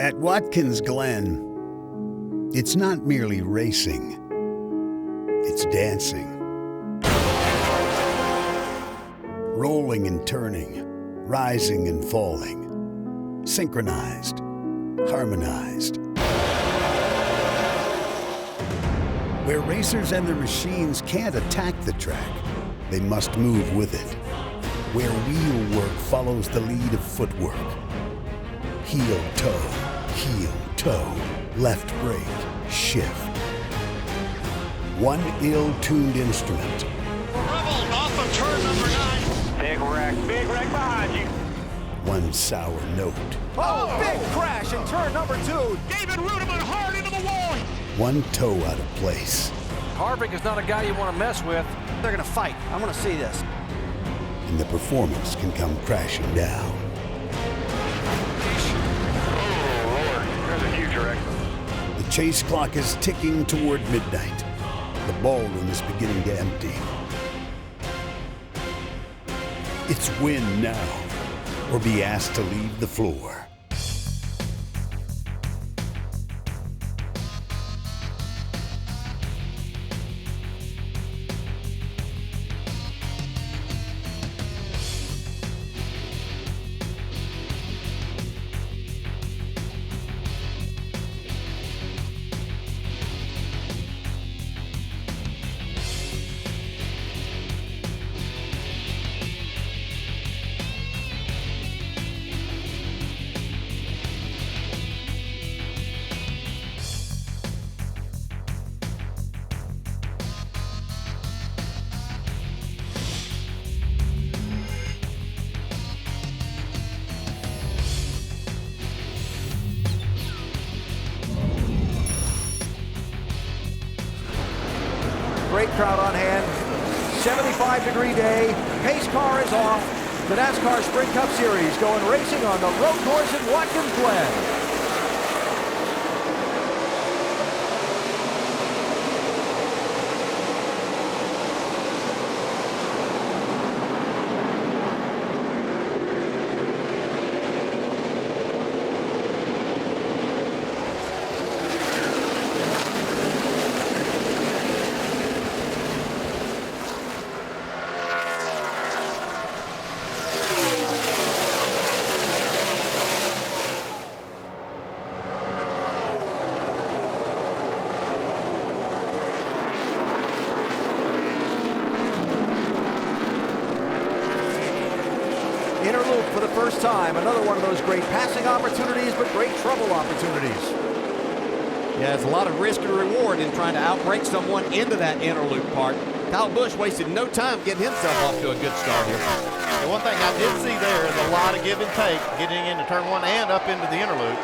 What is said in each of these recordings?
At Watkins Glen, it's not merely racing, it's dancing. Rolling and turning, rising and falling, synchronized, harmonized. Where racers and their machines can't attack the track, they must move with it. Where wheel work follows the lead of footwork. Heel, toe, left brake, shift. One ill-tuned instrument. Rebel off of turn number 9. Big wreck behind you. One sour note. Oh, big crash in turn number 2. David Rudiman hard into the wall. One toe out of place. Harvick is not a guy you want to mess with. They're gonna fight. I'm gonna see this. And the performance can come crashing down. There's a huge wreck. The chase clock is ticking toward midnight. The ballroom is beginning to empty. It's win now, or be asked to leave the floor. Great crowd on hand. 75-degree day. Pace car is off. The NASCAR Sprint Cup Series going racing on the road course in Watkins Glen. Interloop for the first time. Another one of those great passing opportunities, but great trouble opportunities. Yeah, there's a lot of risk and reward in trying to outbrake someone into that interloop part. Kyle Busch wasted no time getting himself off to a good start here. And one thing I did see there is a lot of give and take getting into turn 1 and up into the interloop.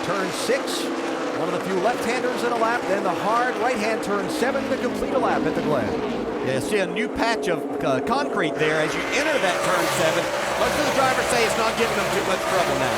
Turn 6, one of the few left-handers in a lap, then the hard right-hand turn 7 to complete a lap at the Glen. Yeah, see a new patch of concrete there as you enter that turn 7. Most of the drivers say it's not giving them too much trouble now.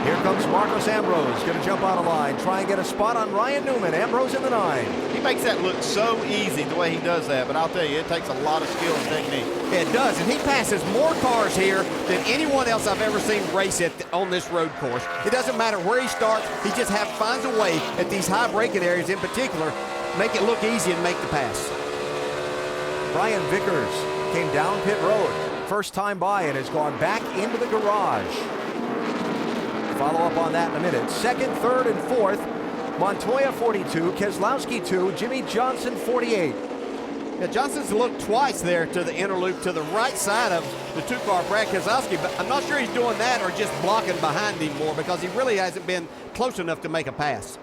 Here comes Marcos Ambrose, going to jump out of line, try and get a spot on Ryan Newman. Ambrose in the 9. He makes that look so easy the way he does that, but I'll tell you, it takes a lot of skill and technique. It does, and he passes more cars here than anyone else I've ever seen race it on this road course. It doesn't matter where he starts, he just finds a way at these high braking areas in particular, make it look easy and make the pass. Brian Vickers came down pit road, first time by, and has gone back into the garage. Follow up on that in a minute. Second, third, and fourth, Montoya 42, Keselowski 2, Jimmy Johnson 48. Yeah, Johnson's looked twice there to the interloop to the right side of the 2-car Brad Keselowski, but I'm not sure he's doing that or just blocking behind him more because he really hasn't been close enough to make a pass.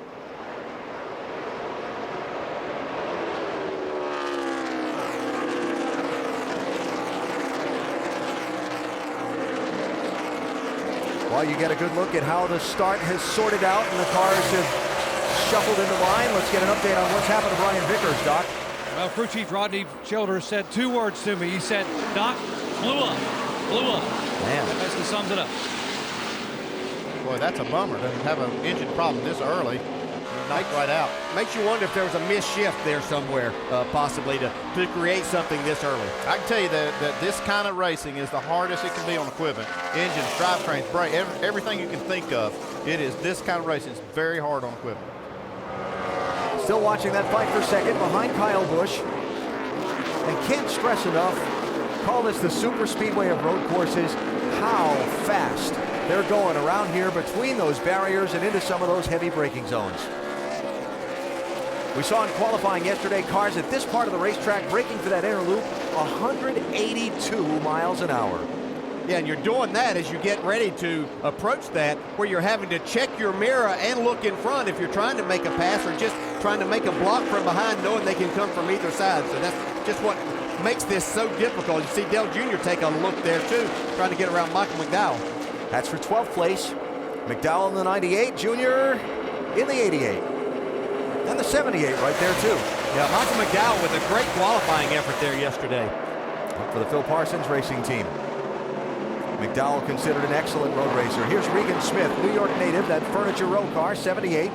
Well, you get a good look at how the start has sorted out and the cars have shuffled into line. Let's get an update on what's happened to Brian Vickers, Doc. Well, crew chief Rodney Childers said 2 words to me. He said, Doc, blew up. Man. That basically sums it up. Boy, that's a bummer to have an engine problem this early. knocked right out. Makes you wonder if there was a missed shift there somewhere, possibly to create something this early. I can tell you that this kind of racing is the hardest it can be on equipment. Engines, drivetrains, brake, everything you can think of. This kind of racing is very hard on equipment. Still watching that fight for second behind Kyle Busch. And can't stress enough, call this the super speedway of road courses, how fast they're going around here between those barriers and into some of those heavy braking zones. We saw in qualifying yesterday cars at this part of the racetrack braking for that inner loop 182 miles an hour. Yeah, and you're doing that as you get ready to approach that, where you're having to check your mirror and look in front if you're trying to make a pass or just trying to make a block from behind, knowing they can come from either side. So that's just what makes this so difficult. You see Dale Jr. take a look there too, trying to get around Michael McDowell. That's for 12th place. McDowell in the 98, Jr. in the 88. And the 78 right there too. Yeah, Michael McDowell with a great qualifying effort there yesterday. For the Phil Parsons racing team. McDowell considered an excellent road racer. Here's Regan Smith, New York native, that Furniture Row car, 78.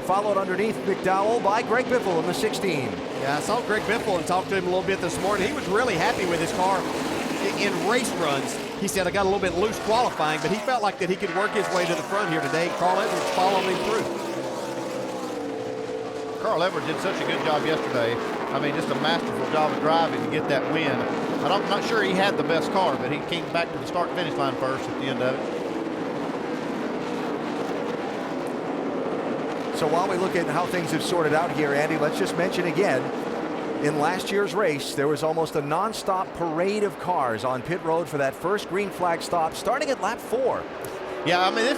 Followed underneath McDowell by Greg Biffle in the 16. Yeah, I saw Greg Biffle and talked to him a little bit this morning. He was really happy with his car in race runs. He said, I got a little bit loose qualifying, but he felt like that he could work his way to the front here today. Carl Edwards followed him through. Carl Edwards did such a good job yesterday. I mean, just a masterful job of driving to get that win. I'm not sure he had the best car, but he came back to the start-finish line first at the end of it. So while we look at how things have sorted out here, Andy, let's just mention again, in last year's race, there was almost a non-stop parade of cars on pit road for that first green flag stop, starting at lap 4. Yeah, I mean,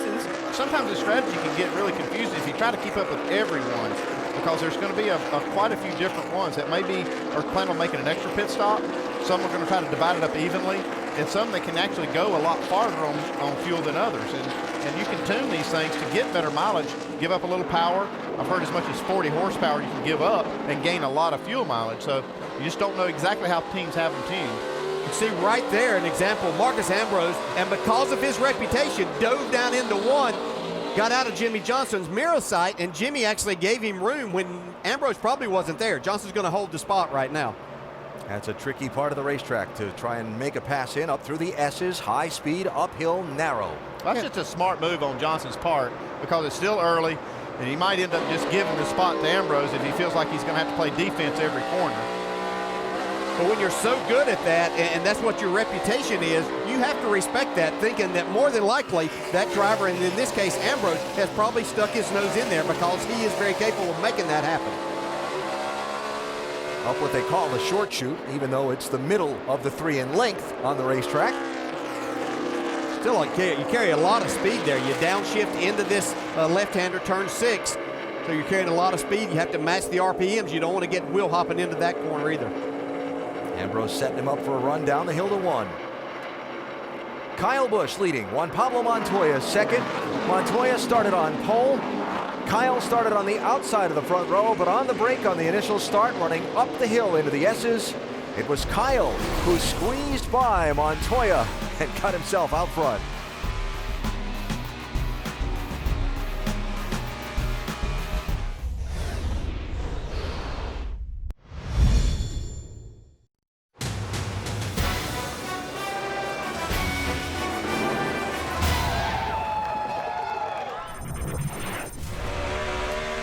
sometimes the strategy can get really confusing if you try to keep up with everyone, because there's going to be quite a few different ones that maybe are planning on making an extra pit stop. Some are going to try to divide it up evenly, and some that can actually go a lot farther on fuel than others. And you can tune these things to get better mileage, give up a little power. I've heard as much as 40 horsepower you can give up and gain a lot of fuel mileage. So you just don't know exactly how teams have them tuned. You see right there an example, Marcus Ambrose, and because of his reputation, dove down into one, got out of Jimmy Johnson's mirror sight, and Jimmy actually gave him room when Ambrose probably wasn't there. Johnson's going to hold the spot right now. That's a tricky part of the racetrack to try and make a pass in up through the S's, high speed, uphill, narrow. That's just a smart move on Johnson's part, because it's still early, and he might end up just giving the spot to Ambrose if he feels like he's going to have to play defense every corner. But when you're so good at that, and that's what your reputation is, you have to respect that, thinking that more than likely that driver, and in this case Ambrose, has probably stuck his nose in there because he is very capable of making that happen. Up what they call the short chute, even though it's the middle of the 3 in length on the racetrack. Still, you carry a lot of speed there. You downshift into this left-hander turn 6, so you're carrying a lot of speed. You have to match the RPMs. You don't want to get wheel hopping into that corner either. Ambrose setting him up for a run down the hill to 1. Kyle Busch leading, Juan Pablo Montoya second. Montoya started on pole. Kyle started on the outside of the front row, but on the brake on the initial start, running up the hill into the S's, it was Kyle who squeezed by Montoya and cut himself out front.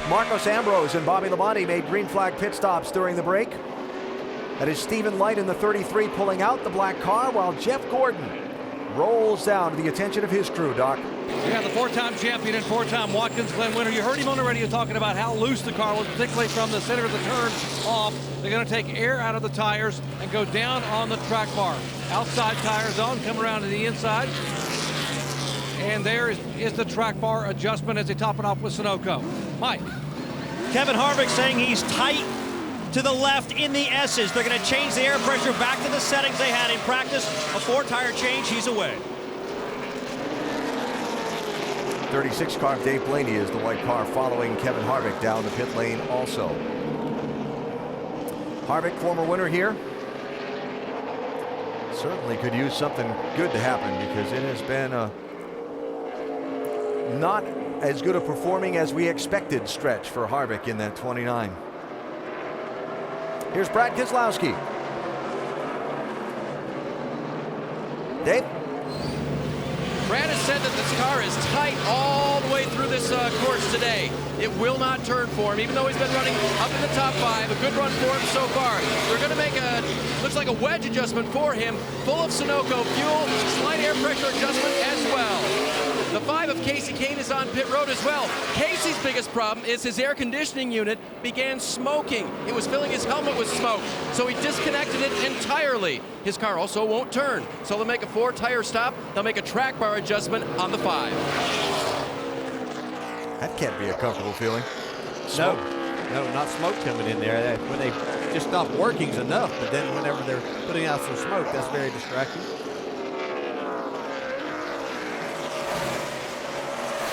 Marcos Ambrose and Bobby Labonte made green flag pit stops during the break. That is Stephen Light in the 33 pulling out the black car, while Jeff Gordon rolls down to the attention of his crew, Doc. Yeah, the 4-time champion and 4-time Watkins Glen winner. You heard him on the radio talking about how loose the car was, particularly from the center of the turn off. They're going to take air out of the tires and go down on the track bar. Outside tires on, come around to the inside. And there is the track bar adjustment as they top it off with Sunoco. Mike. Kevin Harvick saying he's tight to the left in the S's. They're going to change the air pressure back to the settings they had in practice. A 4-tire change, he's away. 36 car Dave Blaney is the white car following Kevin Harvick down the pit lane also. Harvick, former winner here. Certainly could use something good to happen, because it has been a not as good a performing as we expected stretch for Harvick in that 29. Here's Brad Keselowski. Dave? Brad has said that this car is tight all the way through this course today. It will not turn for him, even though he's been running up in the top 5. A good run for him so far. They're going to make looks like a wedge adjustment for him, full of Sunoco fuel, slight air pressure adjustment as well. The 5 of Casey Kane is on pit road as well. Casey's biggest problem is his air conditioning unit began smoking. It was filling his helmet with smoke, so he disconnected it entirely. His car also won't turn, so they'll make a 4-tire stop. They'll make a track bar adjustment on the 5. That can't be a comfortable feeling. No, not smoke coming in there. When they just stop working's enough, but then whenever they're putting out some smoke, that's very distracting.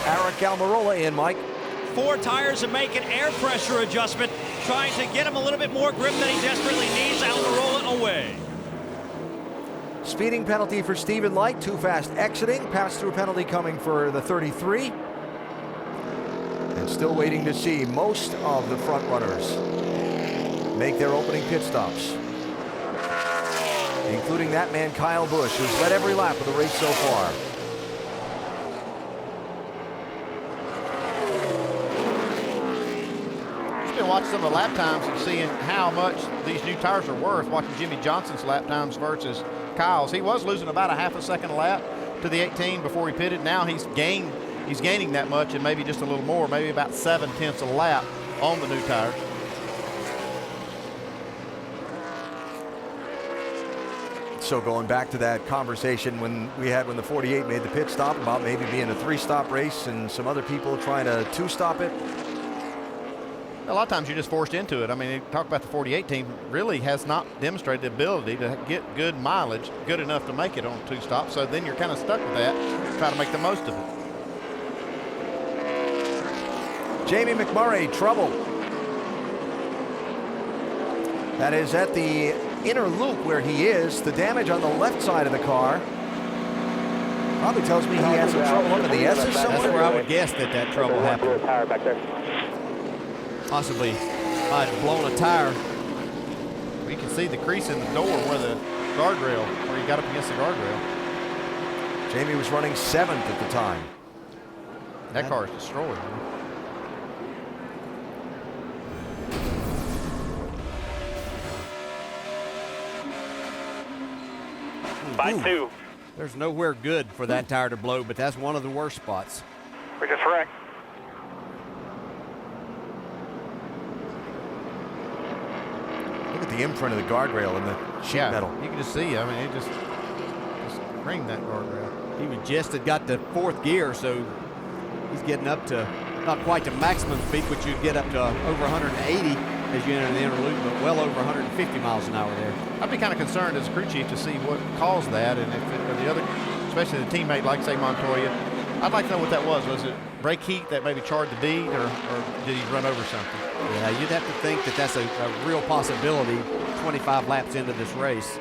Eric Almirola in, Mike. 4 tires and make an air pressure adjustment, trying to get him a little bit more grip than he desperately needs. Almirola away. Speeding penalty for Stephen Light, too fast exiting. Pass-through penalty coming for the 33. And still waiting to see most of the front runners make their opening pit stops, including that man Kyle Busch, who's led every lap of the race so far. Been watching some of the lap times and seeing how much these new tires are worth, watching Jimmy Johnson's lap times versus Kyle's. He was losing about a half a second a lap to the 18 before he pitted. Now he's gaining that much and maybe just a little more, maybe about 7/10 of a lap on the new tires. So going back to that conversation when the 48 made the pit stop about maybe being a 3-stop race and some other people trying to 2-stop it. A lot of times you're just forced into it. I mean, talk about the 48 team, really has not demonstrated the ability to get good mileage, good enough to make it on 2 stops. So then you're kind of stuck with that, try to make the most of it. Jamie McMurray, trouble. That is at the inner loop where he is. The damage on the left side of the car probably tells me he has some trouble up in the S's somewhere. That's where I would guess that trouble happened. Tire back there. Possibly blown a tire. You can see the crease in the door where the guardrail, where he got up against the guardrail. Jamie was running 7th at the time. That car is destroyed. By 2. There's nowhere good for that tire to blow, but that's one of the worst spots. We just wrecked. Look at the imprint of the guardrail and the sheet metal. You can just see, I mean, it just creamed that guardrail. He was just had got to 4th gear, so he's getting up to not quite to maximum speed, but you get up to over 180 as you enter the inner loop, but well over 150 miles an hour there. I'd be kind of concerned as a crew chief to see what caused that, and if the other, especially the teammate like, say, Montoya, I'd like to know what that was. Was it brake heat that maybe charred the bead, or did he run over something? Yeah, you'd have to think that that's a real possibility 25 laps into this race.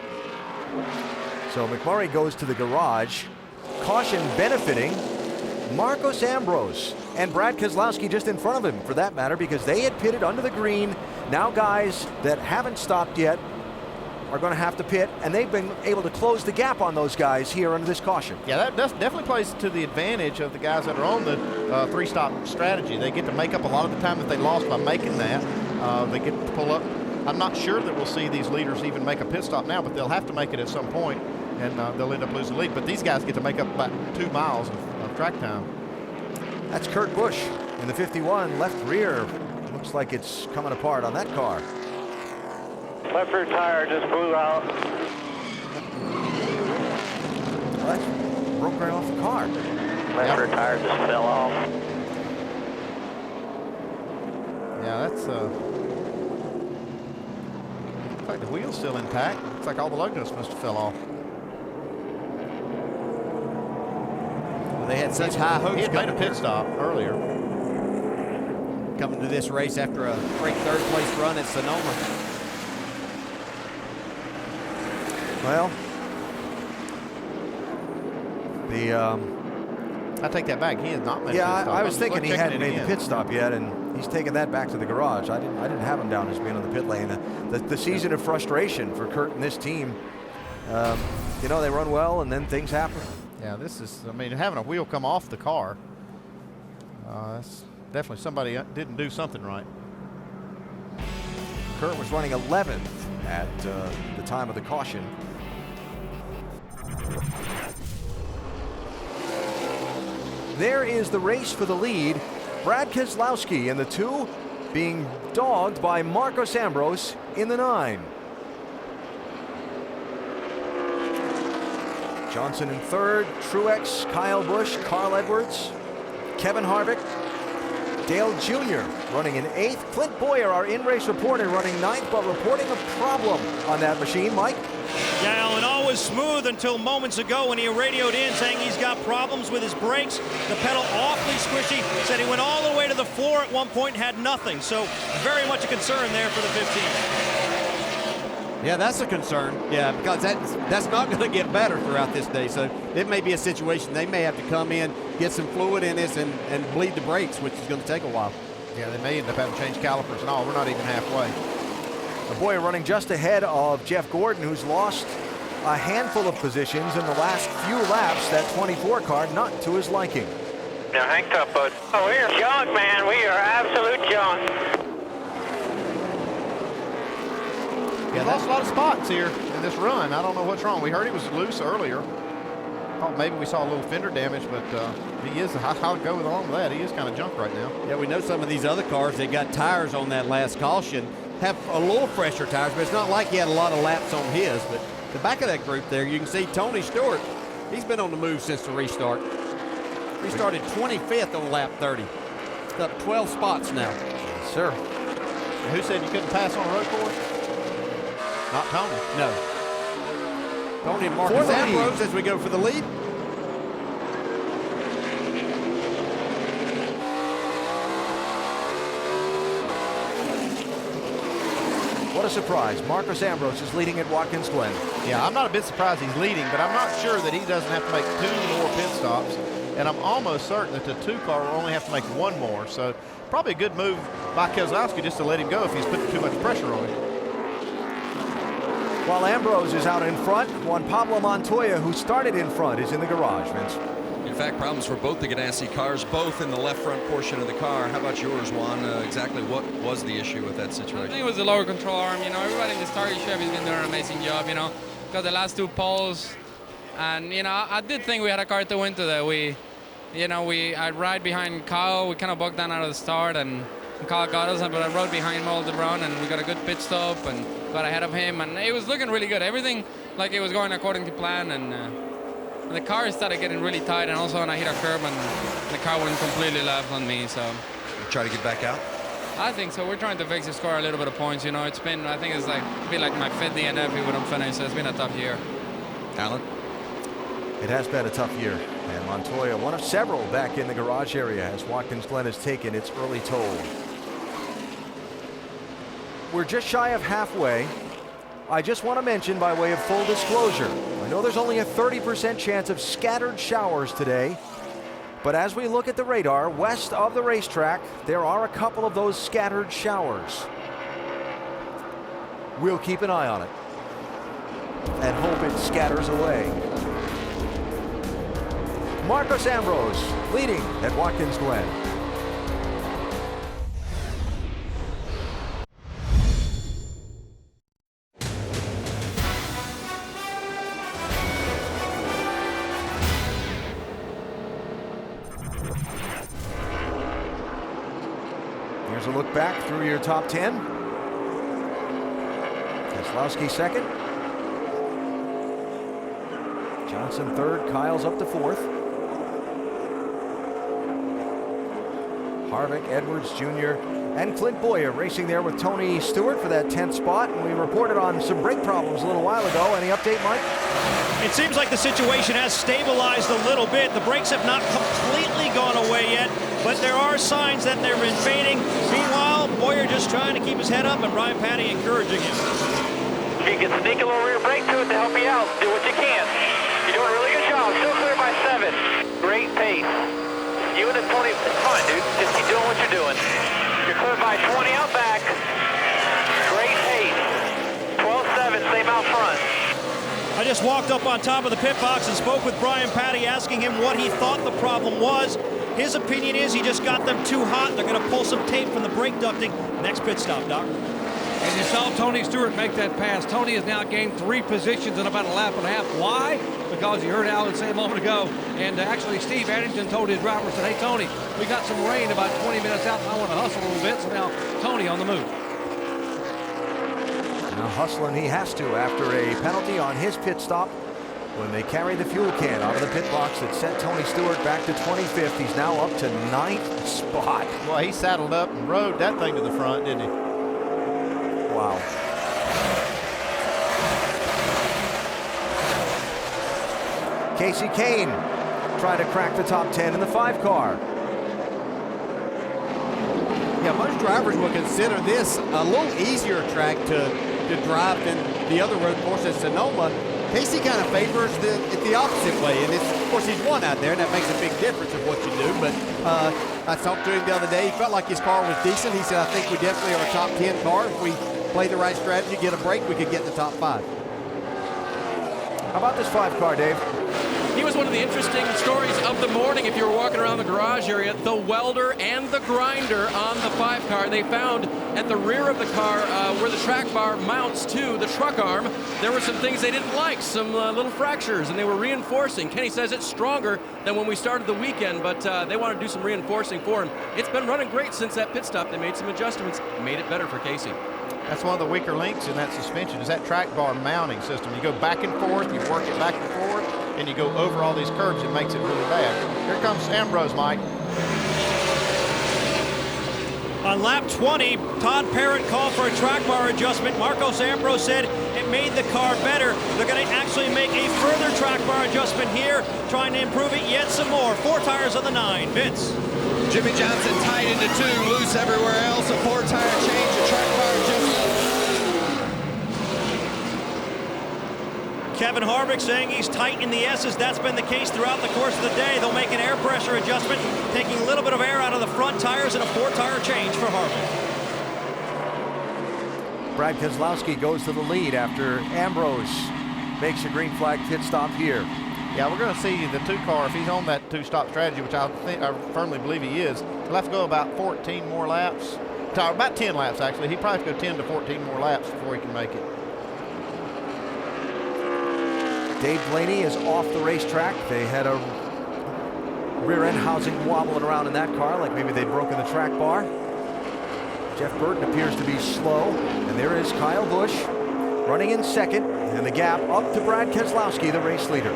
So McMurray goes to the garage. Caution benefiting Marcos Ambrose and Brad Keselowski just in front of him, for that matter, because they had pitted under the green. Now guys that haven't stopped yet are going to have to pit, and they've been able to close the gap on those guys here under this caution. Yeah, that definitely plays to the advantage of the guys that are on the 3-stop strategy. They get to make up a lot of the time that they lost by making that. They get to pull up. I'm not sure that we'll see these leaders even make a pit stop now, but they'll have to make it at some point, and they'll end up losing the lead. But these guys get to make up about 2 miles of track time. That's Kurt Busch in the 51, left rear. Looks like it's coming apart on that car. Left rear tire just blew out. Well, that broke right off the car. Left rear tire just fell off. Yeah, that's looks like the wheel's still intact. Looks like all the lug nuts must have fell off. Well, they had such high hopes. He had made a pit stop earlier. Coming to this race after a great 3rd place run at Sonoma. Well, I take that back. He has not made a Yeah, pit stop. I was thinking he hadn't made the again. pit stop yet, and he's taken that back to the garage. I didn't have him down as being on the pit lane. The season of frustration for Kurt and this team. You know, they run well, and then things happen. Yeah, this is, I mean, having a wheel come off the car, that's definitely somebody didn't do something right. Kurt was running 11th at the time of the caution. There is the race for the lead. Brad Keselowski in the 2, being dogged by Marcos Ambrose in the 9. Johnson in 3rd, Truex, Kyle Busch, Carl Edwards, Kevin Harvick, Dale Jr. running in 8th. Clint Boyer, our in-race reporter, running 9th, but reporting a problem on that machine. Mike? Yeah, Alan, all was smooth until moments ago when he radioed in saying he's got problems with his brakes. The pedal awfully squishy. Said he went all the way to the floor at one point and had nothing. So very much a concern there for the 15. Yeah, that's a concern. Yeah, because that's not going to get better throughout this day. So it may be a situation they may have to come in, get some fluid in this, and bleed the brakes, which is going to take a while. Yeah, they may end up having to change calipers and all. We're not even halfway. Boyer running just ahead of Jeff Gordon, who's lost a handful of positions in the last few laps. That 24 car not to his liking. Now hang tough, bud. Oh, we are junk, man. We are absolute junk. Yeah, lost a lot of spots here in this run. I don't know what's wrong. We heard he was loose earlier. Thought maybe we saw a little fender damage, but he is, I'll go along with that. He is kind of junk right now. Yeah, we know some of these other cars, they got tires on that last caution, have a little fresher tires, but it's not like he had a lot of laps on his. But the back of that group there, you can see Tony Stewart, he's been on the move since the restart. He started 25th on lap 30. It's up 12 spots now. Yes, sir. Who said you couldn't pass on a road course? Not Tony. No. Tony and Marcus Ambrose as we go for the lead. What a surprise. Marcos Ambrose is leading at Watkins Glen. Yeah, I'm not a bit surprised he's leading, but I'm not sure that he doesn't have to make 2 more pit stops. And I'm almost certain that the 2 car will only have to make 1 more. So probably a good move by Keselowski just to let him go if he's putting too much pressure on him. While Ambrose is out in front, Juan Pablo Montoya, who started in front, is in the garage, Vince. In fact, problems for both the Ganassi cars, both in the left front portion of the car. How about yours, Juan? Exactly what was the issue with that situation? I think it was the lower control arm. You know, everybody in the starting Chevy has been doing an amazing job. You know, got the last 2 poles, and you know, I did think we had a car to win today. I ride behind Kyle. We kind of bugged down out of the start, and Kyle got us, but I rode behind him all the run, and we got a good pit stop and got ahead of him, and it was looking really good. Everything like it was going according to plan, and the car started getting really tight, and also when I hit a curb and the car went completely left on me. So You try to get back out? I think so. We're trying to fix the score a little bit of points. You know, it's been, I think it's like been like my 5th DNF if we don't finish, so it's been a tough year. Alan? It has been a tough year, and Montoya, one of several back in the garage area as Watkins Glen has taken its early toll. We're just shy of halfway. I just want to mention, by way of full disclosure, I know there's only a 30% chance of scattered showers today, but as we look at the radar west of the racetrack, there are a couple of those scattered showers. We'll keep an eye on it and hope it scatters away. Marcos Ambrose leading at Watkins Glen. Here's a look back through your top 10. Keselowski second. Johnson third. Kyle's up to 4th. Harvick, Edwards Jr., and Clint Boyer racing there with Tony Stewart for that 10th spot. And we reported on some brake problems a little while ago. Any update, Mike? It seems like the situation has stabilized a little bit. The brakes have not completely gone away yet, but there are signs that they're invading. Meanwhile, Boyer just trying to keep his head up, and Brian Patty encouraging him. If you can sneak a little rear brake to it to help you out, do what you can. You're doing a really good job. Still clear by 7. Great pace. You and the 20, it's fine, dude. Just keep doing what you're doing. You're clear by 20 out back. Great pace. 12-7, same out front. I just walked up on top of the pit box and spoke with Brian Patty, asking him what he thought the problem was. His opinion is he just got them too hot. They're going to pull some tape from the brake ducting. Next pit stop, Doc. And you saw Tony Stewart make that pass. Tony has now gained 3 positions in about a lap and a half. Why? Because you heard Alan say a moment ago, and actually Steve Addington told his driver, said, hey, Tony, we got some rain about 20 minutes out. I want to hustle a little bit. So now Tony on the move. Now hustling he has to after a penalty on his pit stop when they carried the fuel can out of the pit box that sent Tony Stewart back to 25th. He's now up to 9th spot. Well, he saddled up and rode that thing to the front, didn't he? Wow. Casey Kane tried to crack the top 10 in the 5 car. Yeah, most drivers will consider this a little easier track to drive than the other road course at Sonoma. Casey kind of favors it the opposite way, and it's, of course, he's won out there, and that makes a big difference of what you do. But I talked to him the other day. He felt like his car was decent. He said, I think we definitely are a top 10 car. If we play the right strategy, get a break, we could get in the top 5. How about this 5 car, Dave? He was one of the interesting stories of the morning. If you were walking around the garage area, the welder and the grinder on the 5 car, they found at the rear of the car where the track bar mounts to the truck arm, there were some things they didn't like, some little fractures, and they were reinforcing. Kenny says it's stronger than when we started the weekend, but they want to do some reinforcing for him. It's been running great since that pit stop. They made some adjustments, made it better for Casey. That's one of the weaker links in that suspension is that track bar mounting system. You go back and forth, you work it back and forth, and you go over all these curves. It makes it really bad. Here comes Ambrose, Mike. On lap 20, Todd Parrott called for a track bar adjustment. Marcos Ambrose said it made the car better. They're going to actually make a further track bar adjustment here, trying to improve it yet some more. 4 tires on the 9. Vince. Jimmy Johnson tied into 2, loose everywhere else. A 4-tire change, a track bar adjustment. Kevin Harvick saying he's tight in the S's. That's been the case throughout the course of the day. They'll make an air pressure adjustment, taking a little bit of air out of the front tires and a 4-tire change for Harvick. Brad Keselowski goes to the lead after Ambrose makes a green flag pit stop here. Yeah, we're going to see the 2 car, if he's on that 2-stop strategy, which I firmly believe he is, he'll have to go about 14 more laps. About 10 laps, actually. He probably have to go 10 to 14 more laps before he can make it. Dave Blaney is off the racetrack. They had a rear end housing wobbling around in that car, like maybe they'd broken the track bar. Jeff Burton appears to be slow, and there is Kyle Busch running in second, and the gap up to Brad Keselowski, the race leader.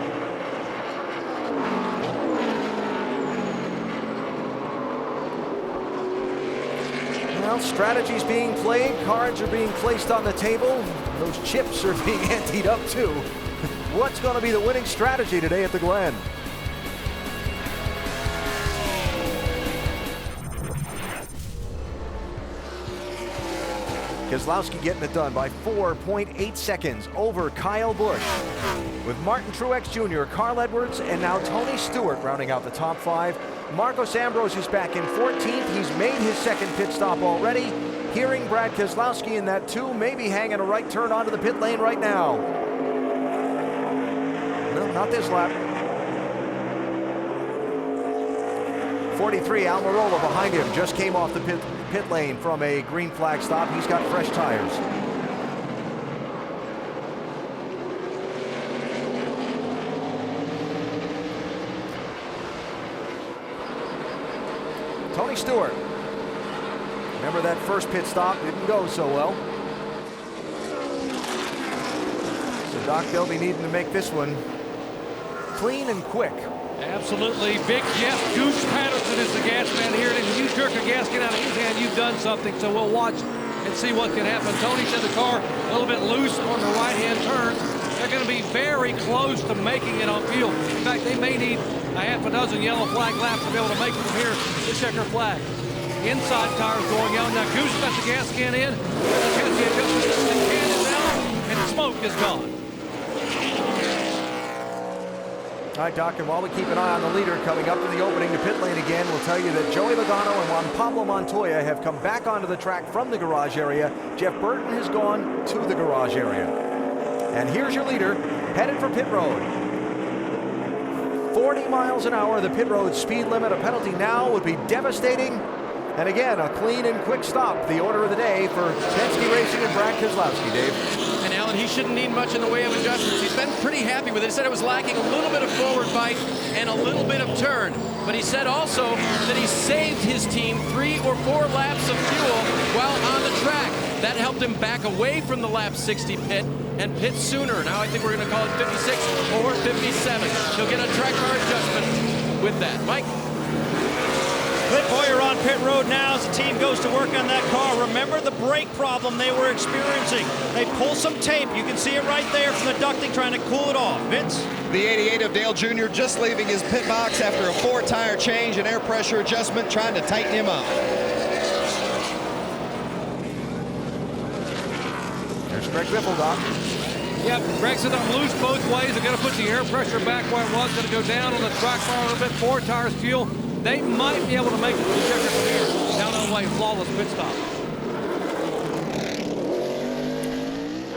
Well, strategies being played, cards are being placed on the table, those chips are being anteed up too. What's going to be the winning strategy today at the Glen? Keselowski getting it done by 4.8 seconds over Kyle Busch, with Martin Truex Jr., Carl Edwards, and now Tony Stewart rounding out the top 5. Marcos Ambrose is back in 14th. He's made his second pit stop already. Hearing Brad Keselowski in that 2, maybe hanging a right turn onto the pit lane right now. No, not this lap. 43, Almirola behind him, just came off the pit lane from a green flag stop. He's got fresh tires. Tony Stewart. Remember that first pit stop didn't go so well. So Doc, they'll be needing to make this one clean and quick. Absolutely. Big Jeff Goose Patterson is the gas man here. And if you jerk a gasket out of his hand, you've done something. So we'll watch and see what can happen. Tony said the car a little bit loose on the right-hand turn. They're going to be very close to making it on field. In fact, they may need a half a dozen yellow flag laps to be able to make it from here to checker flag. Inside tires going out. Now Goose got the gas can in. The can is out, and the smoke is gone. All right, Doc, and while we keep an eye on the leader coming up to the opening to pit lane again, we'll tell you that Joey Logano and Juan Pablo Montoya have come back onto the track from the garage area. Jeff Burton has gone to the garage area. And here's your leader, headed for pit road. 40 miles an hour, the pit road speed limit. A penalty now would be devastating. And again, a clean and quick stop, the order of the day for Penske Racing and Brad Keselowski, Dave. And Alan, he shouldn't need much in the way of adjustments. He's been pretty happy with it. He said it was lacking a little bit of forward bite and a little bit of turn. But he said also that he saved his team 3 or 4 laps of fuel while on the track. That helped him back away from the lap 60 pit and pit sooner. Now I think we're going to call it 56 or 57. He'll get a track car adjustment with that. Mike? Clint Bowyer on pit road now as the team goes to work on that car. Remember the brake problem they were experiencing. They pull some tape. You can see it right there from the ducting trying to cool it off. Vince? The 88 of Dale Jr. just leaving his pit box after a 4-tire change and air pressure adjustment, trying to tighten him up. There's Greg Biffle, Doc. Yep, Greg said I'm loose both ways. They're going to put the air pressure back where it was. Going to go down on the track bar a little bit. 4 tires fuel. They might be able to make the checker from here. Down on the way, flawless pit stop.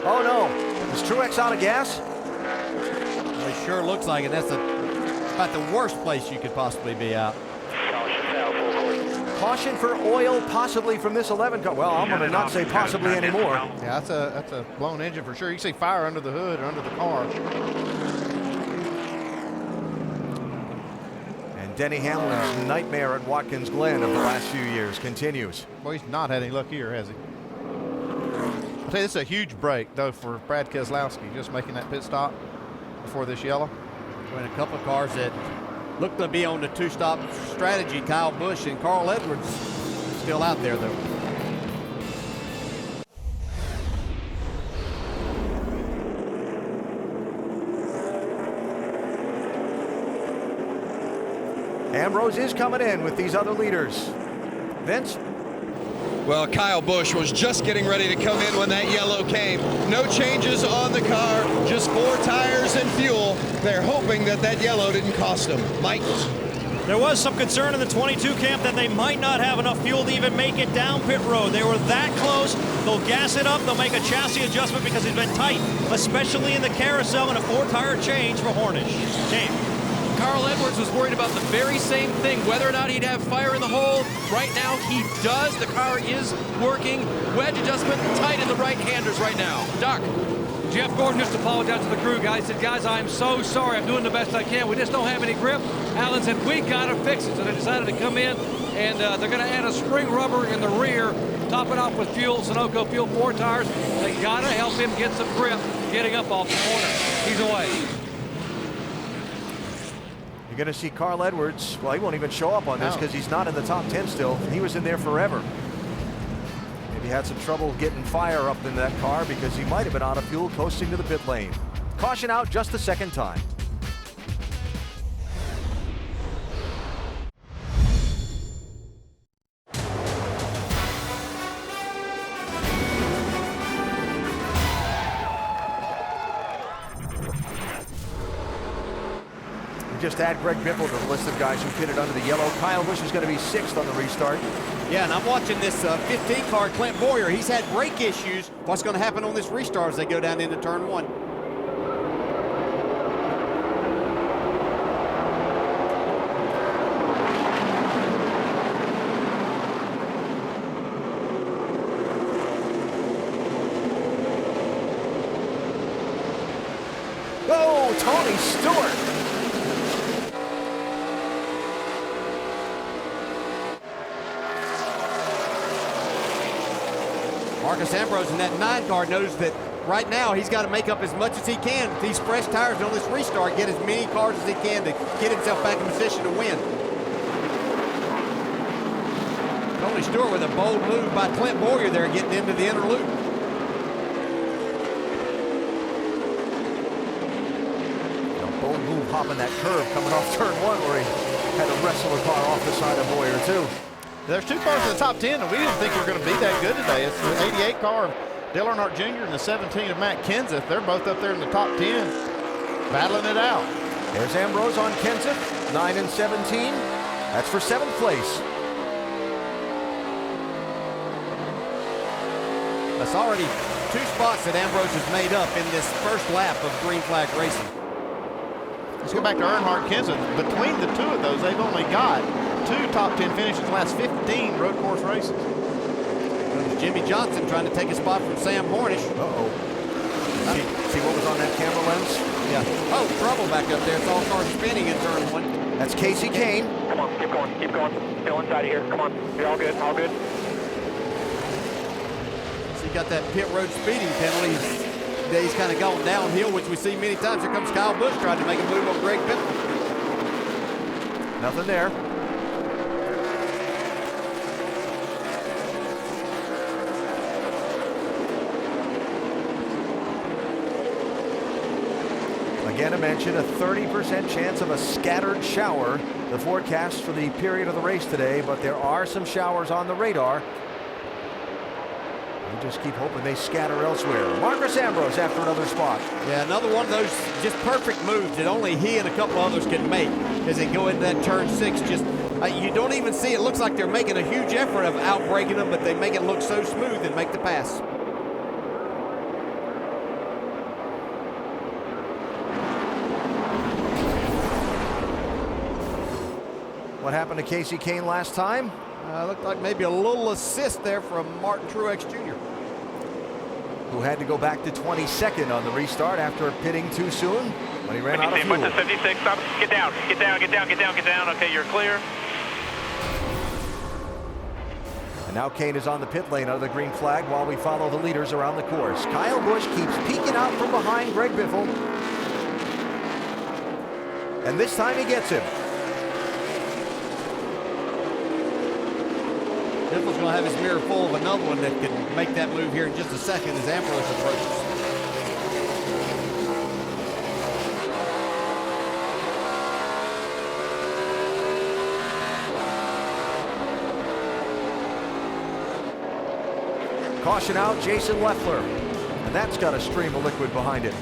Oh no, is Truex out of gas? Well, it sure looks like it. That's about the worst place you could possibly be out. Caution for oil, possibly from this 11 car. Well, I'm going to not say possibly anymore. Yeah, that's a blown engine for sure. You see fire under the hood or under the car. And Denny Hamlin's nightmare at Watkins Glen of the last few years continues. Well, he's not had any luck here, has he? I'll tell you, this is a huge break, though, for Brad Keselowski, just making that pit stop before this yellow. When a couple of cars that look to be on the 2-stop strategy, Kyle Busch and Carl Edwards, still out there, though. Ambrose is coming in with these other leaders. Vince? Well, Kyle Busch was just getting ready to come in when that yellow came. No changes on the car, just 4 tires and fuel. They're hoping that that yellow didn't cost them. Mike? There was some concern in the 22 camp that they might not have enough fuel to even make it down pit road. They were that close. They'll gas it up. They'll make a chassis adjustment because it's been tight, especially in the carousel and a 4-tire change for Hornish. James. Carl Edwards was worried about the very same thing, whether or not he'd have fire in the hole. Right now, he does. The car is working. Wedge adjustment tight in the right-handers right now. Doc. Jeff Gordon just apologized to the crew, guys. He said, guys, I'm so sorry. I'm doing the best I can. We just don't have any grip. Alan said, we got to fix it. So they decided to come in, and they're going to add a spring rubber in the rear, top it off with fuel, Sunoco fuel, 4 tires. They got to help him get some grip getting up off the corner. He's away. You're going to see Carl Edwards. Well, he won't even show up on this because he's not in the top 10 still. He was in there forever. Maybe had some trouble getting fire up in that car because he might have been out of fuel coasting to the pit lane. Caution out just the second time. Just add Greg Biffle to the list of guys who pitted under the yellow. Kyle Busch is going to be 6th on the restart. Yeah, and I'm watching this 15 car, Clint Bowyer. He's had brake issues. What's going to happen on this restart as they go down into turn 1? Oh, Tony Stewart. Marcus Ambrose in that 9 car knows that right now he's got to make up as much as he can with these fresh tires on this restart, get as many cars as he can to get himself back in position to win. Tony Stewart with a bold move by Clint Bowyer there, getting into the inner loop. A bold move hopping that curve coming off turn 1 where he had to wrestle the car off the side of Bowyer too. There's 2 cars in the top 10, and we didn't think we were going to be that good today. It's the 88 car of Dale Earnhardt Jr. and the 17 of Matt Kenseth. They're both up there in the top 10, battling it out. There's Ambrose on Kenseth, 9 and 17. That's for 7th place. That's already 2 spots that Ambrose has made up in this first lap of green flag racing. Let's go back to Earnhardt Kenseth. Between the two of those, they've only got 2 top 10 finishes in the last 15 road course races. Jimmy Johnson trying to take a spot from Sam Hornish. See what was on that camera lens? Yeah. Oh, trouble back up there. It's all cars spinning in turn 1. That's Casey Kane. Come on, keep going, keep going. Still inside of here. Come on, you're all good, all good. So you got that pit road speeding penalty. He's kind of gone downhill, which we see many times. Here comes Kyle Busch trying to make a move on Greg Biffle. Nothing there. Again, I mentioned a 30% chance of a scattered shower. The forecast for the period of the race today, but there are some showers on the radar. We just keep hoping they scatter elsewhere. Marcus Ambrose after another spot. Yeah, another one of those just perfect moves that only he and a couple others can make as they go into that turn 6. Just you don't even see it. Looks like they're making a huge effort of outbraking them, but they make it look so smooth and make the pass. What happened to Casey Kane last time? Looked like maybe a little assist there from Martin Truex Jr. Who had to go back to 22nd on the restart after pitting too soon when he ran out of fuel. Went to 56, stop. Get down, get down, get down, get down, get down. Okay, you're clear. And now Kane is on the pit lane under the green flag while we follow the leaders around the course. Kyle Busch keeps peeking out from behind Greg Biffle. And this time he gets him. Biffle's going to have his mirror full of another one that can make that move here in just a second as Ambrose approaches. Caution out, Jason Leffler. And that's got a stream of liquid behind it.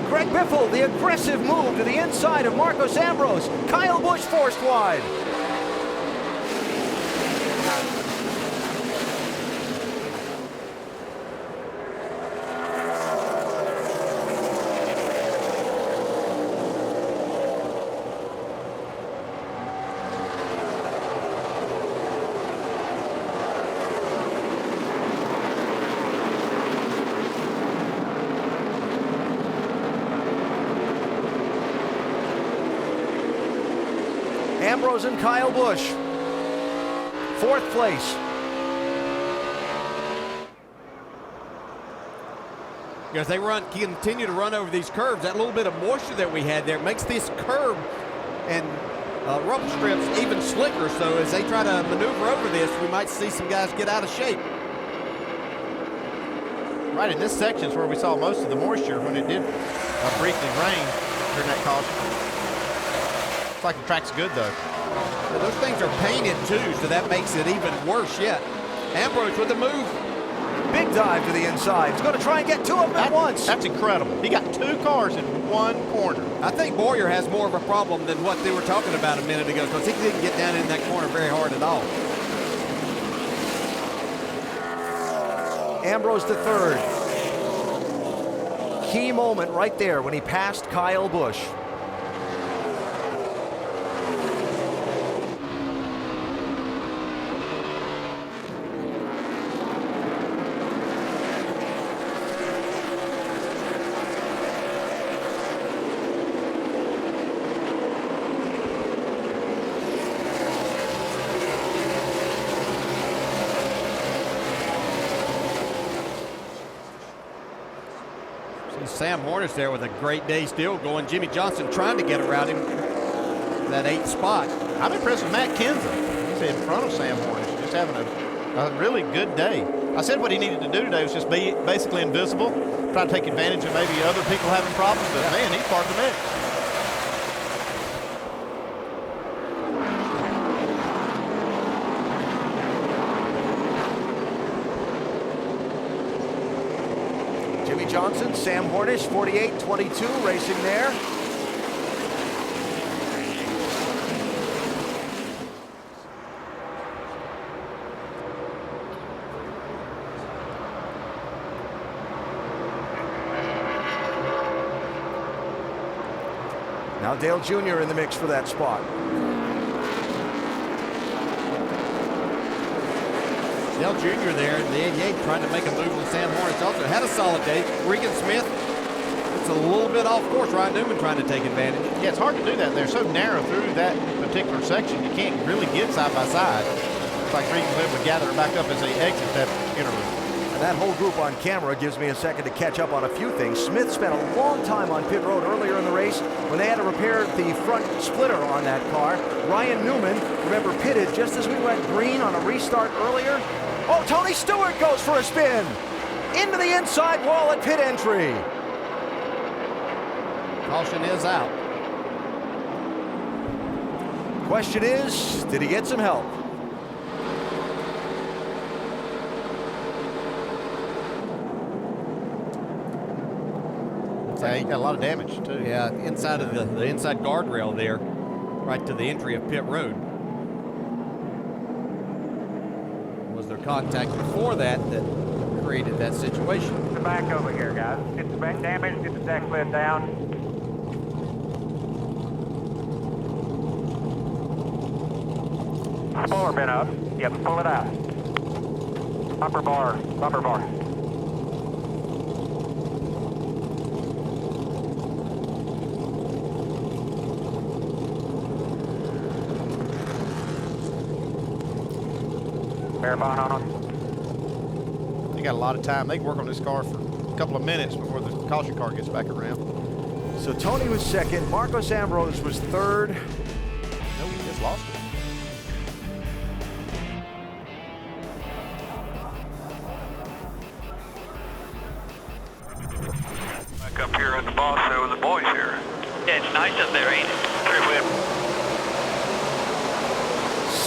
Greg Biffle, the aggressive move to the inside of Marcos Ambrose. Kyle Busch forced wide. Ambrose and Kyle Busch, 4th place. As they continue to run over these curves, that little bit of moisture that we had there makes this curb and rubber strips even slicker. So as they try to maneuver over this, we might see some guys get out of shape. Right in this section is where we saw most of the moisture when it did briefly rain during that caution. Looks like the track's good though. Well, those things are painted too, so that makes it even worse yet. Ambrose with the move. Big dive to the inside. He's going to try and get 2 of them at once. That's incredible. He got 2 cars in 1 corner. I think Boyer has more of a problem than what they were talking about a minute ago, because he didn't get down in that corner very hard at all. Ambrose to 3rd. Key moment right there when he passed Kyle Busch. Sam Hornish there with a great day still going. Jimmy Johnson trying to get around him. That 8th spot. I'm impressed with Matt Kenseth. He's in front of Sam Hornish, just having a really good day. I said what he needed to do today was just be basically invisible, try to take advantage of maybe other people having problems, but man, he's part of the mix. Jimmy Johnson, Sam Hornish, 48-22, racing there. Now Dale Jr. in the mix for that spot. Dale Jr. there in the 88 trying to make a move with Sam Hornish. Also had a solid day. Regan Smith, it's a little bit off course. Ryan Newman trying to take advantage. Yeah, it's hard to do that. They're so narrow through that particular section, you can't really get side by side. It's like Regan Smith would gather back up as they exit that interval. And that whole group on camera gives me a second to catch up on a few things. Smith spent a long time on pit road earlier in the race when they had to repair the front splitter on that car. Ryan Newman, remember, pitted just as we went green on a restart earlier. Oh, Tony Stewart goes for a spin into the inside wall at pit entry. Caution is out. Question is, did he get some help? Yeah, he got a lot of damage too. Yeah, inside of the inside guardrail there, right to the entry of pit road. Was there contact before that created that situation? Get the back over here, guys. Get the back damage, get the deck lid down. Spoiler bin up. Yep, pull it out. Upper bar, bumper bar. Bear bond on them. They got a lot of time. They can work on this car for a couple of minutes before the caution car gets back around. So Tony was second, Marcos Ambrose was third. No, he just lost it. Back up here at the boss there with the boys here. Yeah, it's nice up there, ain't it? Pretty whip.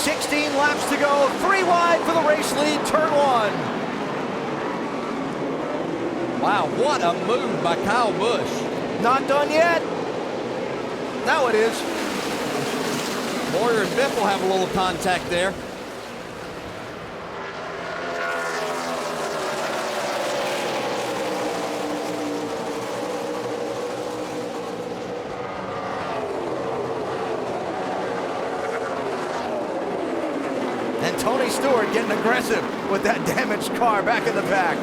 16 laps to go, 3 wide for the race lead, turn 1. Wow, what a move by Kyle Busch. Not done yet. Now it is. Boyer and Biffle have a little contact there. And Tony Stewart getting aggressive with that damaged car back in the back.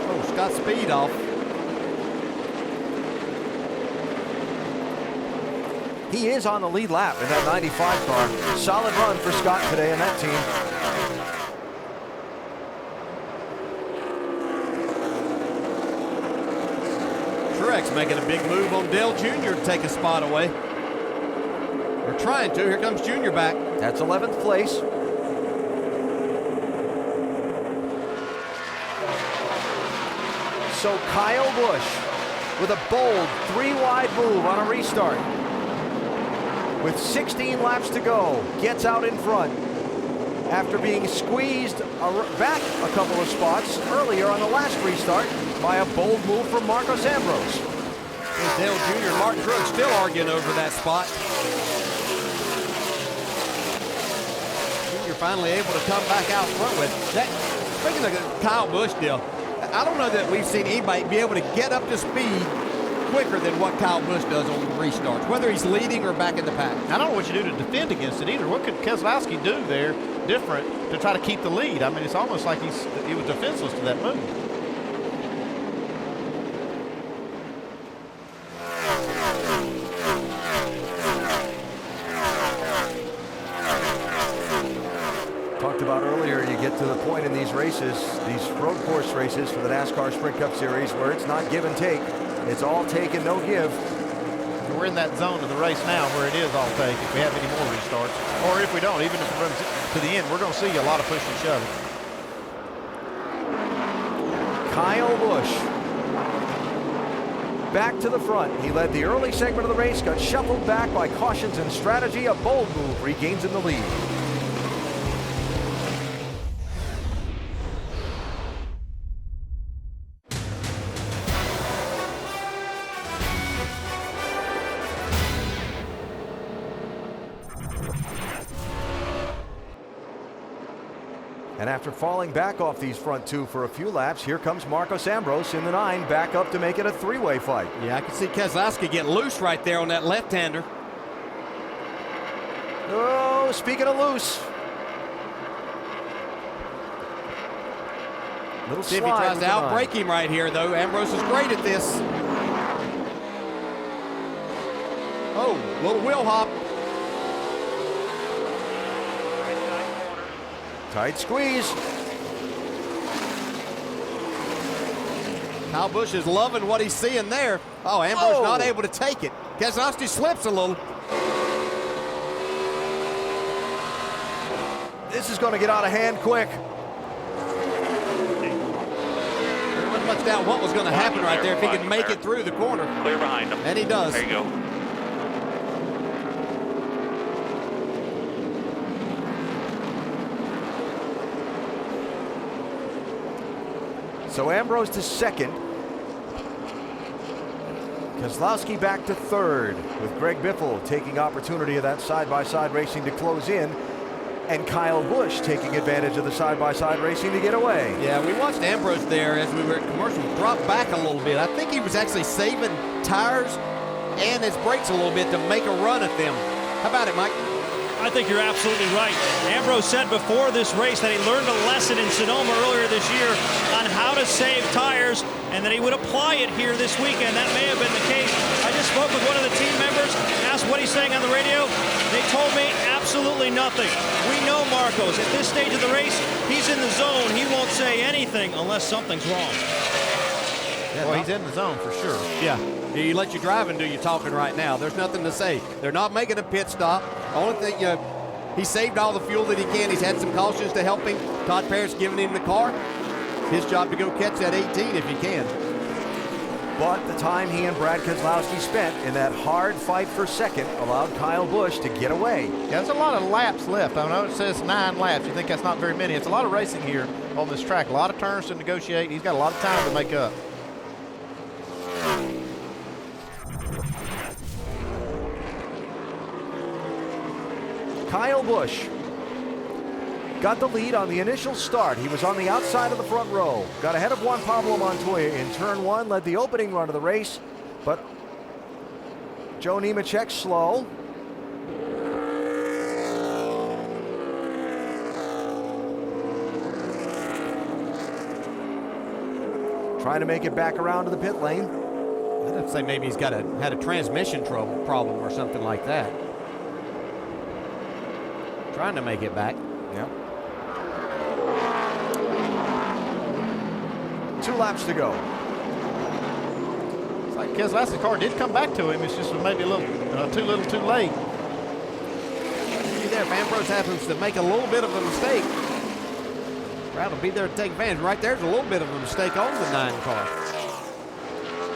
Oh, Scott Speed off. He is on the lead lap in that 95 car. Solid run for Scott today in that team. Truex making a big move on Dale Jr. to take a spot away. They're trying to. Here comes Jr. back. That's 11th place. So Kyle Busch with a bold 3-wide move on a restart. With 16 laps to go, gets out in front after being squeezed back a couple of spots earlier on the last restart by a bold move from Marcos Ambrose. And Dale Jr. and Martin Truex still arguing over that spot. Jr. finally able to come back out front with that. Speaking of the Kyle Busch deal, I don't know that we've seen anybody be able to get up to speed quicker than what Kyle Busch does on restarts, whether he's leading or back in the pack. I don't know what you do to defend against it either. What could Keselowski do there different to try to keep the lead? I mean, it's almost like he was defenseless to that move. Talked about earlier, you get to the point in these races, these road course races for the NASCAR Sprint Cup Series, where it's not give and take. It's all take and no give. we're in that zone of the race now where it is all take if we have any more restarts. Or if we don't, even if it runs to the end, we're going to see a lot of push and shoving. Kyle Busch back to the front. He led the early segment of the race, got shuffled back by cautions and strategy. A bold move regains him the lead. And after falling back off these front two for a few laps, here comes Marcos Ambrose in the 9, back up to make it a three-way fight. Yeah, I can see Keselowski get loose right there on that left-hander. Oh, speaking of loose. Little See if he tries to outbrake him right here, though. Ambrose is great at this. Oh, little wheel hop. Tight squeeze. Kyle Busch is loving what he's seeing there. Oh, Ambrose not able to take it. Keselowski slips a little. This is going to get out of hand quick. There wasn't much doubt what was going to happen right there if he could make it through the corner. Clear behind him. And he does. There you go. So Ambrose to second. Keselowski back to third, with Greg Biffle taking opportunity of that side-by-side racing to close in, and Kyle Busch taking advantage of the side-by-side racing to get away. Yeah, we watched Ambrose there as we were at commercial drop back a little bit. I think he was actually saving tires and his brakes a little bit to make a run at them. How about it, Mike? I think you're absolutely right. Ambrose said before this race that he learned a lesson in Sonoma earlier this year on how to save tires and that he would apply it here this weekend. That may have been the case. I just spoke with one of the team members, asked what he's saying on the radio. They told me absolutely nothing. We know Marcos. At this stage of the race, he's in the zone. He won't say anything unless something's wrong. Yeah, well, he's in the zone for sure. Yeah, he let you drive and do your talking right now. There's nothing to say. They're not making a pit stop. Only thing, he saved all the fuel that he can. He's had some cautions to help him. Todd Parrish giving him the car. His job to go catch that 18 if he can. But the time he and Brad Keselowski spent in that hard fight for second allowed Kyle Busch to get away. Yeah, there's a lot of laps left. I know it says 9 laps. You think that's not very many. It's a lot of racing here on this track. A lot of turns to negotiate. He's got a lot of time to make up. Kyle Busch got the lead on the initial start. He was on the outside of the front row. Got ahead of Juan Pablo Montoya in turn 1, led the opening run of the race, but Joe Nemechek slow. Trying to make it back around to the pit lane. I'd say maybe he's had a transmission problem or something like that. Trying to make it back. Yep. 2 laps to go. It's like Keselowski's car did come back to him. It's just maybe a little too late. See there, if Ambrose happens to make a little bit of a mistake, Brad will be there to take advantage. Right there's a little bit of a mistake on the 9 car.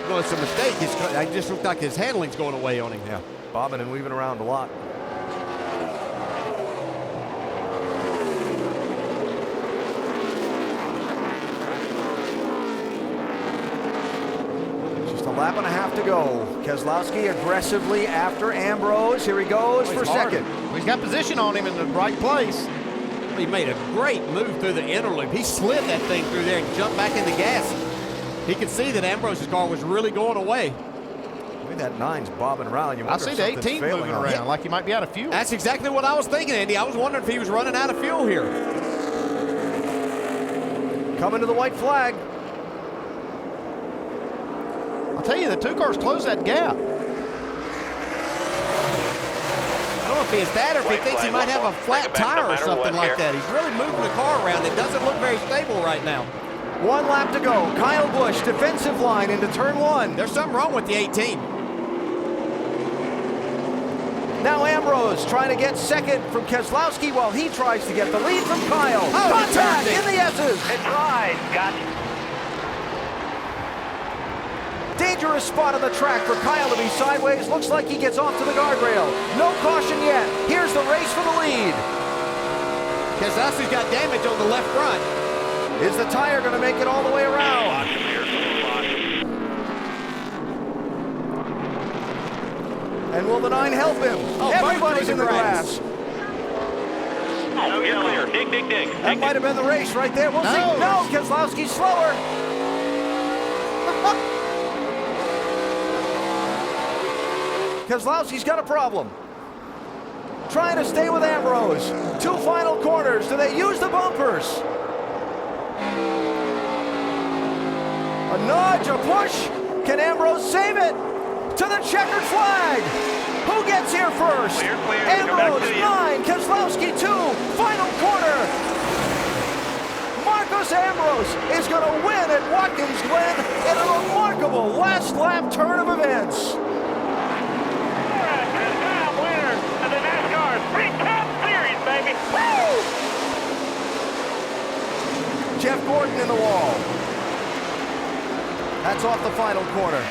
No, it's a mistake. It just looked like his handling's going away on him. Yeah, bobbing and weaving around a lot. Lap and a half to go. Keselowski aggressively after Ambrose. Here he goes for second. Well, he's got position on him in the right place. He made a great move through the inner loop. He slid that thing through there and jumped back in the gas. He could see that Ambrose's car was really going away. Look at that 9's bobbing around. I see the 18 moving around like he might be out of fuel. That's exactly what I was thinking, Andy. I was wondering if he was running out of fuel here. Coming to the white flag. I'll tell you, the 2 cars close that gap. I don't know if he is that or if he thinks he might have a flat tire or something like that. He's really moving the car around. It doesn't look very stable right now. 1 lap to go. Kyle Busch, defensive line into turn 1. There's something wrong with the 18. Now Ambrose trying to get second from Keselowski while he tries to get the lead from Kyle. Contact in the S's. It's right, Scott. Dangerous spot on the track for Kyle to be sideways. Looks like he gets off to the guardrail. No caution yet. Here's the race for the lead. Keselowski's got damage on the left front. Is the tire going to make it all the way around? And will the 9 help him? Oh, everybody's in the grass. Oh, you're clear. Dig, dig, dig. That might have been the race right there. We'll see. No, Keselowski's slower. Keselowski's got a problem. Trying to stay with Ambrose. 2 final corners. Do they use the bumpers? A nudge, a push. Can Ambrose save it? To the checkered flag. Who gets here first? Clear, clear. Ambrose, 9. Keselowski, 2. Final corner. Marcos Ambrose is going to win at Watkins Glen in a remarkable last lap turn of events. Winner of the NASCAR Sprint Cup Series, baby. Woo! Jeff Gordon in the wall. That's off the final corner.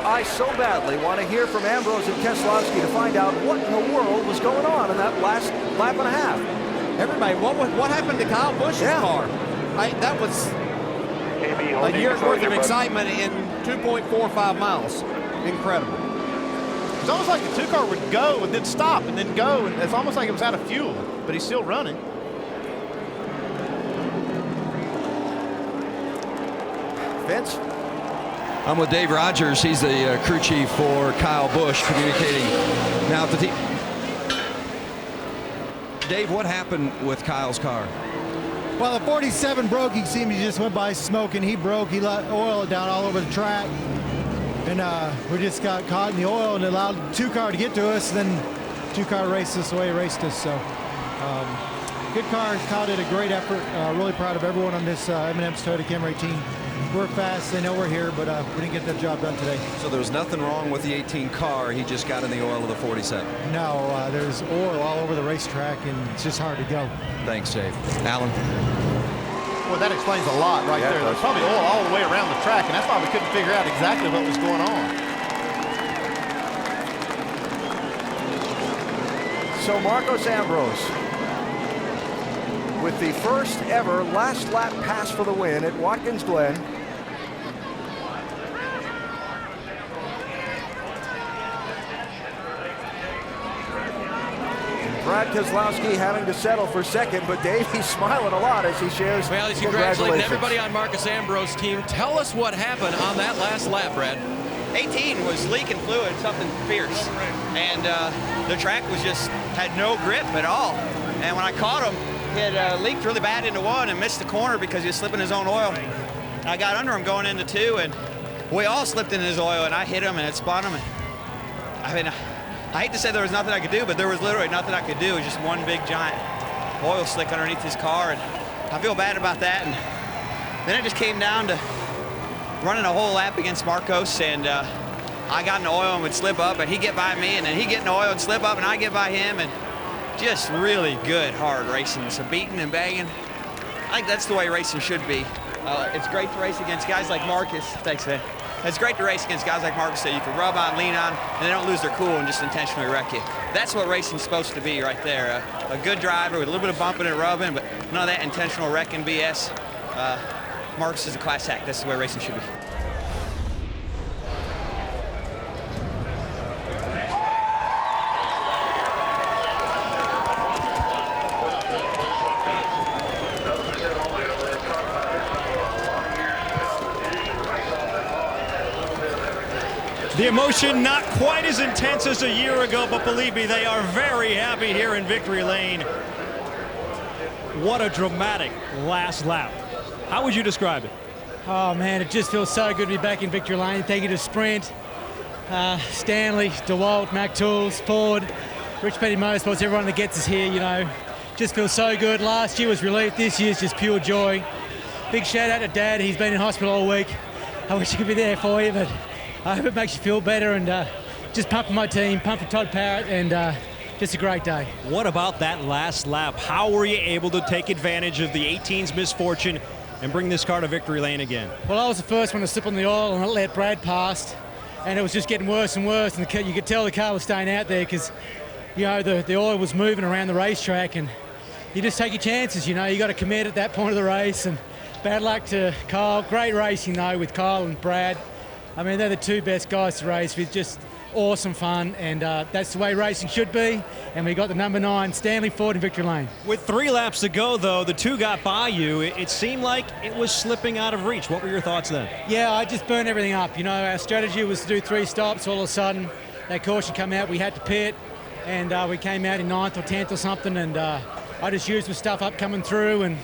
I so badly want to hear from Ambrose and Keselowski to find out what in the world was going on in that last lap and a half. Everybody, what happened to Kyle Busch's car? That was a year's worth of excitement in 2.45 miles. Incredible. It's almost like the 2 car would go and then stop and then go, and it's almost like it was out of fuel, but he's still running. Vince? I'm with Dave Rogers. He's the crew chief for Kyle Busch, communicating now to the team. Dave, what happened with Kyle's car? Well, the 47 broke. You see him, he just went by smoking. He broke. He let oil down all over the track. And we just got caught in the oil and allowed the 2 car to get to us. Then 2 car raced us the way he raced us. So good car. Kyle did a great effort. Really proud of everyone on this M&M's Toyota Camry team. We're fast. They know we're here, but we didn't get the job done today. So there was nothing wrong with the 18 car. He just got in the oil of the 47. No, there's oil all over the racetrack, and it's just hard to go. Thanks, Dave. Alan? Well, that explains a lot right there. There's probably oil all the way around the track, and that's why we couldn't figure out exactly what was going on. So Marcos Ambrose with the first ever last lap pass for the win at Watkins Glen. Brad Keselowski having to settle for second, but Dave, he's smiling a lot as he shares. Well, he's congratulating everybody on Marcos Ambrose's team. Tell us what happened on that last lap, Brad. 18 was leaking fluid, something fierce. And the track had no grip at all. And when I caught him, he had leaked really bad into 1 and missed the corner because he was slipping his own oil. I got under him going into 2, and we all slipped in his oil, and I hit him and it spun him. And, I mean, I hate to say there was nothing I could do, but there was literally nothing I could do. It was just one big giant oil slick underneath his car, and I feel bad about that. And then it just came down to running a whole lap against Marcos, and I got in the oil and would slip up, and he'd get by me, and then he'd get in the oil and slip up, and I'd get by him, and just really good, hard racing. So beating and banging, I think that's the way racing should be. It's great to race against guys like Marcos. Thanks, man. It's great to race against guys like Marcos that you can rub on, lean on, and they don't lose their cool and just intentionally wreck you. That's what racing's supposed to be right there. A good driver with a little bit of bumping and rubbing, but none of that intentional wrecking BS. Marcos is a class act. That's the way racing should be. The emotion not quite as intense as a year ago, but believe me, they are very happy here in victory lane. What a dramatic last lap. How would you describe it? Oh man, it just feels so good to be back in victory lane. Thank you to Sprint, Stanley, DeWalt, Mac Tools, Ford, Rich Petty Motorsports, everyone that gets us here, you know. Just feels so good. Last year was relief, this year's just pure joy. Big shout out to Dad, he's been in hospital all week. I wish I could be there for you, but I hope it makes you feel better, and just pumping my team, pumping Todd Parrott, and just a great day. What about that last lap? How were you able to take advantage of the 18's misfortune and bring this car to victory lane again? Well, I was the first one to slip on the oil and let Brad past, and it was just getting worse and worse, and you could tell the car was staying out there because, you know, the oil was moving around the racetrack, and you just take your chances, you know. You got to commit at that point of the race, and bad luck to Kyle. Great racing, though, with Kyle and Brad. I mean, they're the two best guys to race with, just awesome fun, and that's the way racing should be. And we got the number 9 Stanley Ford in victory lane. With 3 laps to go, though, the 2 got by you. It seemed like it was slipping out of reach. What were your thoughts then? Yeah, I just burned everything up. You know, our strategy was to do 3 stops. All of a sudden, that caution came out. We had to pit, and we came out in 9th or 10th or something, and I just used the stuff up coming through, and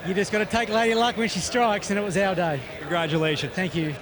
you just got to take Lady Luck when she strikes, and it was our day. Congratulations. Thank you.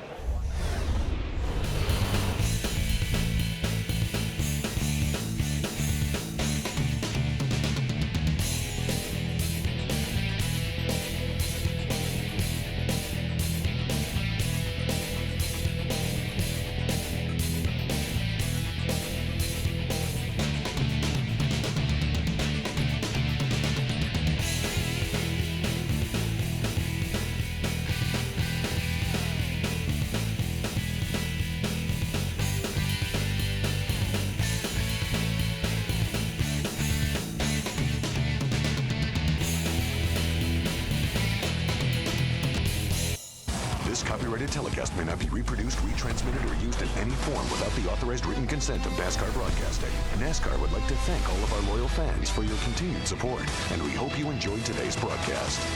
This copyrighted telecast may not be reproduced, retransmitted, or used in any form without the authorized written consent of NASCAR Broadcasting. NASCAR would like to thank all of our loyal fans for your continued support, and we hope you enjoyed today's broadcast.